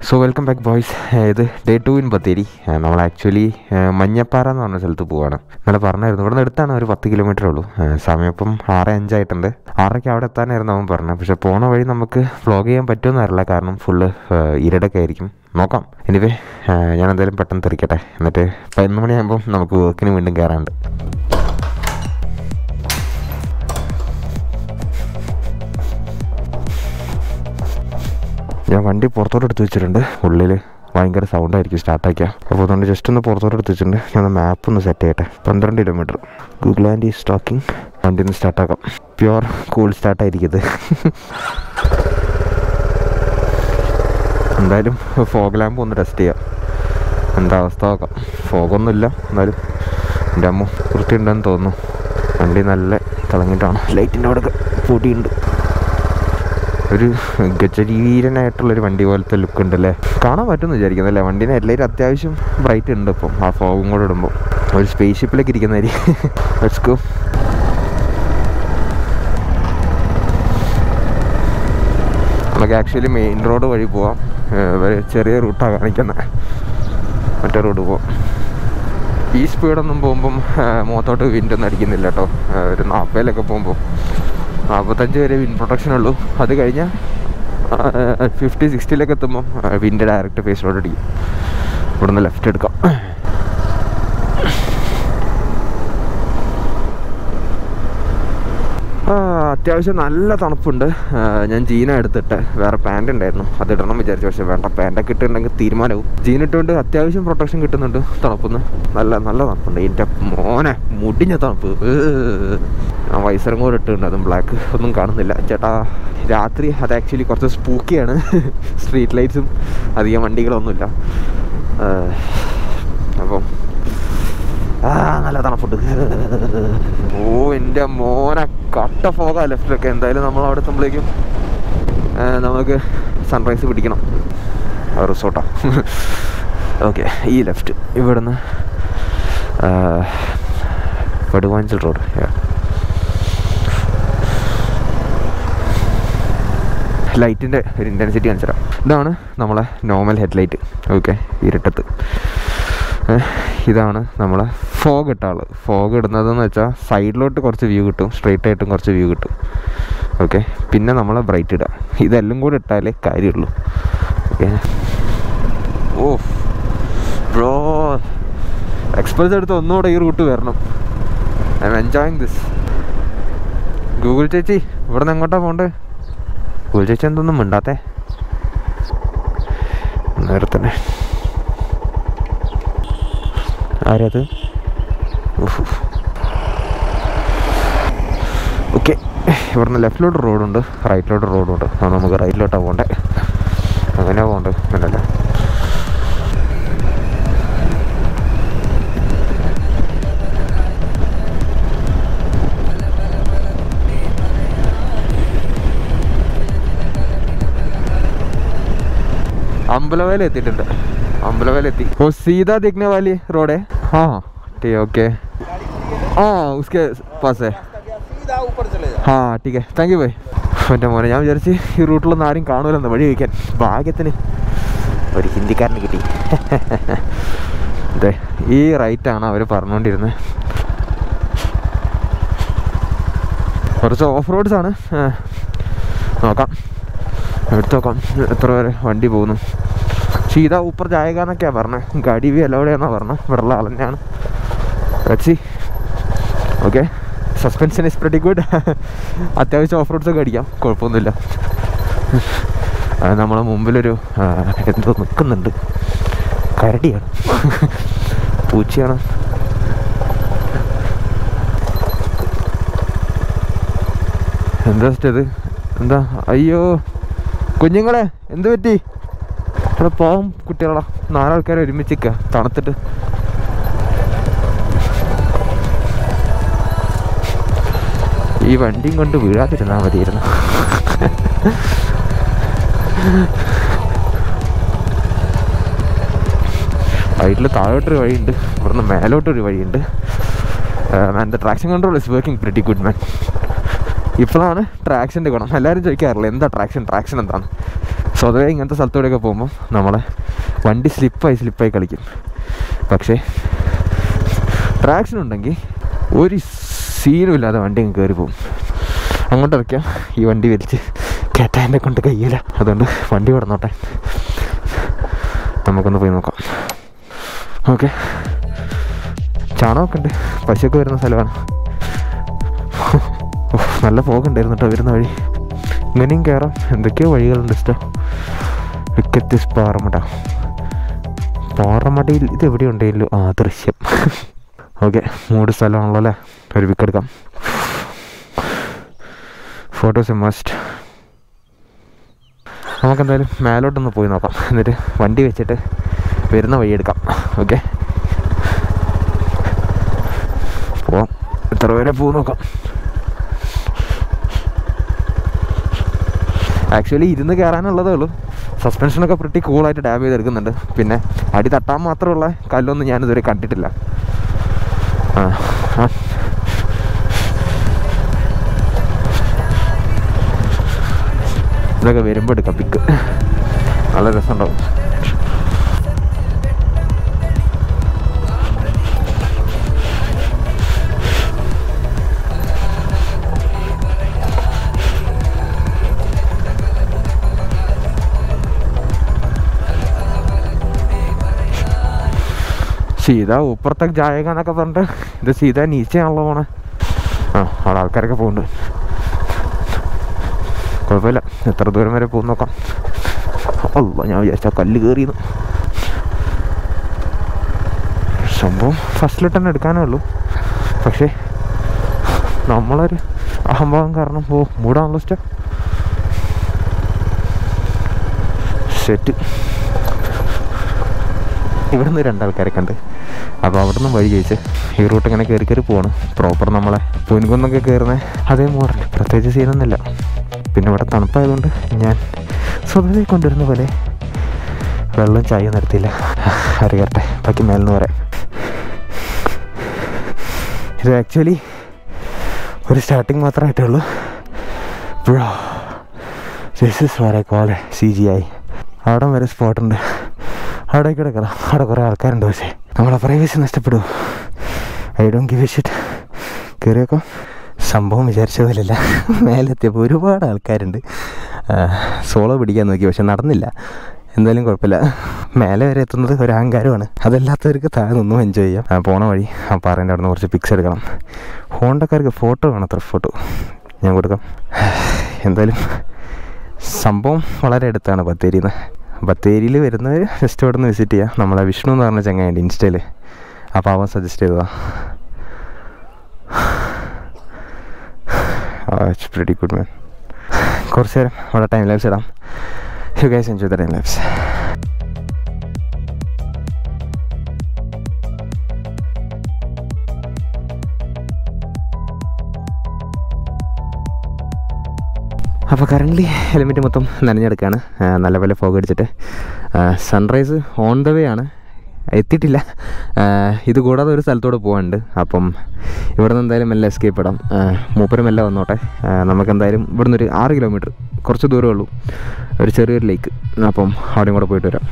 So welcome back boys. ഇത് day 2 in Bathery. നമ്മൾ actually Manjappara എന്ന് പറഞ്ഞ സ്ഥലത്ത് പോവാണ്. ഇന്നലെ പറഞ്ഞായിരുന്നു ഇവിടെ നിന്ന് എടുത്താണ്, ഒരു 10 കിലോമീറ്റർ ഉള്ളൂ. സമയം ഇപ്പം 6:05 ആയിട്ടുണ്ട്. 6:00 അവിടെ എത്താനായിരുന്നു അവൻ പറഞ്ഞത്. പക്ഷെ പോണ വഴി നമുക്ക് വ്ളോഗ് ചെയ്യാൻ പറ്റുമെന്ന് അറിയില്ല, കാരണം ഫുള്ള് ഇരുടൊക്കെ ആയിരിക്കും. നോക്കാം. എനിവേ ഞാൻ എന്തായാലും പെട്ടെന്ന് തെറിക്കട്ടെ, എന്നിട്ട് 11 മണിയാകുമ്പം നമുക്ക് വർക്കിന് വീണ്ടും കയറാനുണ്ട്. ഞാൻ വണ്ടി പുറത്തോട്ട് എടുത്ത് വെച്ചിട്ടുണ്ട്. ഉള്ളിൽ ഭയങ്കര സൗണ്ടായിരിക്കും സ്റ്റാർട്ടാക്കിയാൽ. അപ്പോൾ അതുകൊണ്ട് ജസ്റ്റ് ഒന്ന് പുറത്തോട്ട് എടുത്ത് വെച്ചിട്ടുണ്ട്. ഞാൻ മാപ്പ് ഒന്ന് സെറ്റ് ചെയ്യട്ടെ. 12 kilometre. Google and is talking. വണ്ടി ഒന്ന് സ്റ്റാർട്ടാക്കാം. Pure cool സ്റ്റാർട്ടായിരിക്കും. എന്തായാലും ഫോഗ് ലാമ്പ് ഒന്ന് ടെസ്റ്റ് ചെയ്യാം, എന്താ അവസ്ഥ നോക്കാം. ഫോഗൊന്നുമില്ല, എന്നാലും എൻ്റെ അമ്മ വൃത്തിയുണ്ടെന്ന് തോന്നുന്നു. വണ്ടി നല്ല തിളങ്ങിയിട്ടാണ്. ലൈറ്റിൻ്റെ അവിടെ പൊടിയുണ്ട്. ഒരു ഗജരീരനായിട്ടുള്ളൊരു വണ്ടി പോലത്തെ ലുക്ക് ഉണ്ടല്ലേ, കാണാൻ പറ്റുമെന്ന് വിചാരിക്കുന്നല്ലേ. വണ്ടീനെ ഹെഡ്ലൈറ്റ് അത്യാവശ്യം ബ്രൈറ്റ് ഉണ്ട് ഇപ്പം, ആ ഫോഗും കൂടെ ഇടുമ്പോൾ. ഒരു സ്പേസ് ഷിപ്പിലേക്ക് ഇരിക്കുന്നതായിരിക്കും. Let's go. നമുക്ക് ആക്ച്വലി മെയിൻ റോഡ് വഴി പോവാം. ചെറിയ റൂട്ടാണ് കാണിക്കുന്നത്, മറ്റേ റോഡ് പോവാം. ഈ സ്പീഡൊന്നും പോകുമ്പം മുഖത്തോട്ട് വിൻഡൊന്നും അടിക്കുന്നില്ല കേട്ടോ. ഒരു 40-ലൊക്കെ പോകുമ്പോൾ 45 വരെ വിൻഡ് പ്രൊട്ടക്ഷൻ ഉള്ളൂ. അത് കഴിഞ്ഞാൽ 50-60-ലൊക്കെ എത്തുമ്പം വിൻഡ് ഡയറക്റ്റ് ഫേസിലോട്ട് അടിക്കും. ഇവിടെ നിന്ന് ലെഫ്റ്റ് എടുക്കാം. അത്യാവശ്യം നല്ല തണുപ്പുണ്ട്. ഞാൻ ജീന എടുത്തിട്ട്, വേറെ പാൻറ് ഉണ്ടായിരുന്നു, അത് ഇടണം വിചാരിച്ചു. പക്ഷേ വേണ്ട, പാൻറ്റൊക്കെ ഇട്ടുണ്ടെങ്കിൽ തീരുമാനവും. ജീൻ ഇട്ടുകൊണ്ട് അത്യാവശ്യം പ്രൊട്ടക്ഷൻ കിട്ടുന്നുണ്ട് തണുപ്പിന്ന്. നല്ല തണുപ്പുണ്ട്. എൻ്റെ മോനെ മുടിഞ്ഞ തണുപ്പ്. ആ വൈസറും കൂടെ ഇട്ടുണ്ട്, അതും ബ്ലാക്ക്. ഒന്നും കാണുന്നില്ല ചേട്ടാ. രാത്രി അത് ആക്ച്വലി കുറച്ച് സ്പൂക്കിയാണ്. സ്ട്രീറ്റ് ലൈറ്റ്സും അധികം വണ്ടികളൊന്നുമില്ല. അപ്പം നല്ല തണുപ്പുണ്ട്. ഓ എൻ്റെ മോനെ, കട്ട ഫോഗാ ലെഫ്റ്റിലൊക്കെ. എന്തായാലും നമ്മൾ അവിടെ എത്തുമ്പോഴേക്കും നമുക്ക് സൺറൈസ് പിടിക്കണം. റിസോർട്ടാ. ഓക്കെ, ഈ ലെഫ്റ്റ് ഇവിടുന്ന് വടുവാഞ്ചൽ റോഡ്. ലൈറ്റിൻ്റെ ഒരു ഇൻറ്റൻസിറ്റി കാണിച്ചു തരാം. ഇതാണ് നമ്മളെ നോർമൽ ഹെഡ്ലൈറ്റ്. ഓക്കെ, ഇരുട്ടത്ത് ഇതാണ് നമ്മളെ ഫോഗ് ഇട്ട ആൾ. ഫോഗ് ഇടുന്നതെന്ന് വെച്ചാൽ സൈഡിലോട്ട് കുറച്ച് വ്യൂ കിട്ടും, സ്ട്രെയിറ്റ് ആയിട്ടും കുറച്ച് വ്യൂ കിട്ടും. ഓക്കെ, പിന്നെ നമ്മളെ ബ്രൈറ്റ് ഇടുക. ഇതെല്ലാം കൂടെ ഇട്ടാലേ കാര്യമുള്ളൂ. ഓക്കെ. ഓ ബ്രോ, എക്സ്പ്രസ് എടുത്ത് ഒന്നുകൂടെ ഈ റൂട്ട് വരണം. I M enjoying this. Google ചേച്ചി, ഇവിടെ നിന്ന് എങ്ങോട്ടാണ് പോകണ്ടേ? ഗൂഗിൾ ചേച്ചി എന്തൊന്നും മിണ്ടാത്തേ? നേരെ തന്നെ. ആരത്? ഓക്കെ, ഇവിടുന്ന് ലെഫ്റ്റിലോട്ട് റോഡുണ്ട്, റൈറ്റിലോട്ട് റോഡുണ്ട്. ആ, നമുക്ക് റൈറ്റിലോട്ടാണ് പോകണ്ടേ. അങ്ങനെയാ പോകണ്ടേ? അങ്ങനല്ല. अम्बलवेल एतिट्टुंड. अम्बलवेल एति. वो सीधा दिखने वाली रोड है. हाँ ठीक है. ओके, हाँ उसके पास है. सीधा ऊपर चले जाओ. हाँ ठीक है, താങ്ക് യു ഭായ്. എൻ്റെ മോനെ, ഞാൻ വിചാരിച്ച് ഈ റൂട്ടിലൊന്നും ആരും കാണൂലെന്ന് വഴി വയ്ക്കാൻ. ഭാഗ്യത്തിന് ഒരു ഹിന്ദിക്കാരന് കിട്ടി. അതെ, ഈ റൈറ്റാണ് അവർ പറഞ്ഞുകൊണ്ടിരുന്നത്. കുറച്ച് ഓഫ് റോഡ്സ് ആണ്. നോക്കാം, എടുത്ത് നോക്കാം എത്ര വരെ വണ്ടി പോകുന്നു. സീതാ ഊപ്പർ ജായകാന്നൊക്കെയാണ് പറഞ്ഞത്. ഗാഡി വി അലൗഡാണെന്നാണ് പറഞ്ഞത്. ഇവിടെയുള്ള ആൾ തന്നെയാണ്. വെച്ചി okay. Suspension is pretty good. അത്യാവശ്യം ഓഫ് റോഡ്സൊക്കെ അടിക്കാം, കുഴപ്പമൊന്നുമില്ല. നമ്മളെ മുമ്പിലൊരു എന്തോ നിൽക്കുന്നുണ്ട്. കരടിയാണ്, പൂച്ചയാണ്. എന്താ ഇത്? എന്താ? അയ്യോ കുഞ്ഞുങ്ങളെ, എന്ത് പറ്റി? ഇവിടെ പോകാം കുട്ടികളാ. 4 ആൾക്കാരെ ഒരുമിച്ചിരിക്കുക തണുത്തിട്ട്. ഈ വണ്ടിയും കൊണ്ട് വീഴാതിരുന്നാൽ മതിയായിരുന്നു. റൈറ്റിൽ താഴോട്ടൊരു വഴിയുണ്ട്, ഇവിടുന്ന് മേലോട്ടൊരു വഴിയുണ്ട്. And the traction control is working pretty good man. ഇപ്പോഴാണ് ട്രാക്ഷൻ്റെ ഗുണം. എല്ലാവരും ചോദിക്കാറില്ല എന്താ ട്രാക്ഷൻ എന്താണ്. സ്വതവേ ഇങ്ങനത്തെ സ്ഥലത്തൂടെയൊക്കെ പോകുമ്പോൾ നമ്മളെ വണ്ടി സ്ലിപ്പായി കളിക്കും. പക്ഷേ ട്രാക്ഷൻ ഉണ്ടെങ്കിൽ ഒരു സീനും ഇല്ലാതെ വണ്ടി അങ്ങ് കയറി പോകും. അങ്ങോട്ട് ഇറക്കിയാൽ ഈ വണ്ടി വലിച്ച് കയറ്റാൻ എന്നെ കൊണ്ട് കഴിയില്ല. അതുകൊണ്ട് വണ്ടി കിടന്നോട്ടെ, നമുക്കൊന്ന് പോയി നോക്കാം. ഓക്കെ, ചാണകമൊക്കെ ഉണ്ട്, പശുവൊക്കെ വരുന്ന സ്ഥലമാണ്. നല്ല പോക്കുണ്ടായിരുന്നു കേട്ടോ വരുന്ന വഴി. ഇങ്ങനെയും കയറാം, എന്തൊക്കെയോ വഴികളുണ്ട്. വിക്കറ്റിസ് പാറമടയിൽ ഇത് എവിടെ ഉണ്ടെങ്കിലും ദൃശ്യം. ഓക്കെ, 3 സ്ഥലമാണല്ലോ അല്ലേ, ഒരു പിക്ക് എടുക്കാം. Photos must. നമുക്കെന്തായാലും മേലോട്ടൊന്ന് പോയി നോക്കാം, എന്നിട്ട് വണ്ടി വെച്ചിട്ട് വരുന്ന വഴി എടുക്കാം. ഓക്കെ, പോവാം. എത്ര പേരെ പോകും നോക്കാം. ആക്ച്വലി ഇരുന്ന് കയറാനുള്ളതേ ഉള്ളൂ. സസ്പെൻഷനൊക്കെ പ്രിറ്റി കൂളായിട്ട് ഡാബ് ചെയ്തെടുക്കുന്നുണ്ട്. പിന്നെ അടി തട്ടാൻ മാത്രമുള്ള കല്ലൊന്നും ഞാനിതുവരെ കണ്ടിട്ടില്ല. ഇതൊക്കെ വരുമ്പോൾ എടുക്കാം പിക്ക്, നല്ല രസമുണ്ടാവും. സീത ഊപ്പുറത്തേക്ക് ജായക എന്നൊക്കെ പറഞ്ഞിട്ട് ഇത് സീത നീച്ചയാണല്ലോ പോണേ. അവിടെ ആൾക്കാരൊക്കെ പോകുന്നുണ്ട്. കുഴപ്പമില്ല, എത്ര ദൂരം വരെ പോകും നോക്കാം. അല്ല, ഞാൻ വിചാരിച്ചാൽ കല്ല് കയറിയെന്ന്. സംഭവം ഫസ്റ്റിലിട്ട് തന്നെ എടുക്കാനേ ഉള്ളൂ. പക്ഷേ നമ്മളൊരു അഹംഭാവം കാരണം മൂടാണല്ലോ സെറ്റ്. ഇവിടെ നിന്ന് 2 ആൾക്കാരെ കണ്ട്. അപ്പോൾ അവിടെ നിന്ന് വഴി ചോദിച്ച് ഈ റൂട്ട് ഇങ്ങനെ കയറി പോകണം. പ്രോപ്പർ നമ്മളെ പൂൻകുന്നൊക്കെ കയറുന്നത് അതേ മോഡൽ, പ്രത്യേകിച്ച് സീനൊന്നുമില്ല. പിന്നെ ഇവിടെ തണുപ്പായതുകൊണ്ട് ഞാൻ സ്വതവേ കൊണ്ടുവരുന്ന പോലെ വെള്ളം ചായ നിർത്തിയില്ല. അറിയട്ടെ, ബാക്കി മേലെന്ന് പറയാം. ഇത് ആക്ച്വലി ഒരു സ്റ്റാർട്ടിങ് മാത്രമായിട്ടേ ഉള്ളൂ. Bro, this is what I call CGI. അവിടെ വരെ സ്പോട്ടുണ്ട്, അവിടെ കിടക്കണം. അവിടെ കുറേ ആൾക്കാരുണ്ട്, പക്ഷേ നമ്മളെ പ്രൈവസി നഷ്ടപ്പെടുമോ? I don't give a shit. കയറിയേക്കാം. സംഭവം വിചാരിച്ച പോലെയല്ല. മേലെത്തിയപ്പോൾ ഒരുപാട് ആൾക്കാരുണ്ട്. സോളോ പിടിക്കാൻ നോക്കി, പക്ഷെ നടന്നില്ല. എന്തായാലും കുഴപ്പമില്ല, മേലെ വരെ എത്തുന്നത് ഒരു അഹങ്കാരമാണ്. അതല്ലാത്തവർക്ക് താഴെ നിന്നും എൻജോയ് ചെയ്യാം. പോണ വഴി പാറേൻ്റെ അവിടെ നിന്ന് കുറച്ച് പിക്സ് എടുക്കണം. ഹോണ്ടക്കാർക്ക് ഫോട്ടോ വേണം, അത്ര ഫോട്ടോ ഞാൻ കൊടുക്കാം. എന്തായാലും സംഭവം വളരെ അടുത്താണ് ബത്തേരിയിൽ നിന്ന്. ബത്തേരിയിൽ വരുന്നവർ ജസ്റ്റ് അവിടെ നിന്ന് വിസിറ്റ് ചെയ്യുക. നമ്മളെ വിഷ്ണു എന്ന് പറഞ്ഞ ചങ്ങയുണ്ട് ഇൻസ്റ്റയിൽ, അപ്പോൾ അവൻ സജസ്റ്റ് ചെയ്തതാണ്. It's pretty good man. കുറച്ച് നേരം അവിടെ ടൈം ലാപ്സ് ഇടാം. You guys enjoy the time lapse. അപ്പോൾ കറൻ്റ്ലി ഹെൽമെറ്റ് മൊത്തം നനഞ്ഞെടുക്കുകയാണ്. നല്ലപോലെ ഫോഗ് അടിച്ചിട്ട്. സൺറൈസ് ഓൺ ദ വേ ആണ്, എത്തിയിട്ടില്ല. ഇത് കൂടാതെ ഒരു സ്ഥലത്തോട് പോകാനുണ്ട്. അപ്പം ഇവിടെ നിന്ന് എന്തായാലും മെല്ലെ എസ്കേപ്പ് ഇടാം. മൂപ്പര് മെല്ലെ വന്നോട്ടെ. നമുക്കെന്തായാലും ഇവിടെ നിന്നൊരു 6 കിലോമീറ്റർ കുറച്ച് ദൂരമേ ഉള്ളൂ, ഒരു ചെറിയൊരു ലേക്ക്. അപ്പം അവിടെയും കൂടെ പോയിട്ട് വരാം.